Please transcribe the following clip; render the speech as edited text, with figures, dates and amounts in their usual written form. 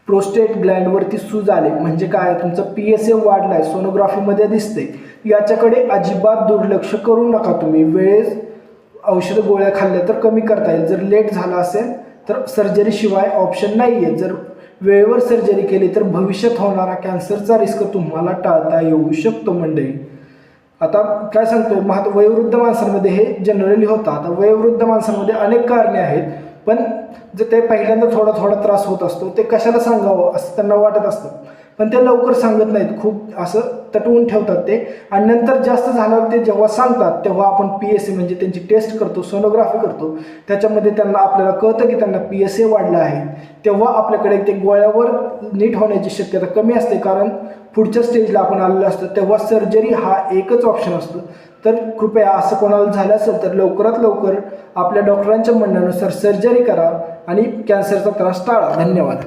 Prostate ग्लँडवरती सूज आले म्हणजे काय, तुमचं PSA वाढला आहे, सोनोग्राफीमध्ये दिसते, याच्याकडे अजिबात दुर्लक्ष करू नका तुम्ही. वेळेस औषध गोळ्या खाल्ल्या तर कमी करता येईल. जर लेट झाला असेल तर सर्जरीशिवाय ऑप्शन नाही आहे. जर वेळेवर सर्जरी केली तर भविष्यात होणारा कॅन्सरचा रिस्क तुम्हाला टाळता येऊ शकतो मंडळी. आता काय सांगतो, वयोवृद्ध माणसांमध्ये हे जनरली होतं. आता वयोवृद्ध माणसांमध्ये अनेक कारणे आहेत, पण जर ते पहिल्यांदा थोडा थोडा त्रास होत असतो, ते कशाला सांगावं असं त्यांना वाटत असतं, पण ते लवकर सांगत नाहीत, खूप असं तटवून ठेवतात ते. आणि नंतर जास्त झाल्यावर ते जेव्हा सांगतात तेव्हा आपण PSA म्हणजे त्यांची टेस्ट करतो, सोनोग्राफी करतो, त्याच्यामध्ये त्यांना आपल्याला कळतं की त्यांना PSA वाढला आहे. तेव्हा आपल्याकडे ते गोळ्यावर नीट होण्याची शक्यता कमी असते, कारण पुढच्या स्टेजला आपण आलेलो असतो. तेव्हा सर्जरी हा एकच ऑप्शन असतो. तर कृपया असं कोणाला झालं असेल तर लवकरात लवकर आपल्या डॉक्टरांच्या म्हणण्यानुसार सर्जरी करा आणि कॅन्सरचा त्रास टाळा. धन्यवाद.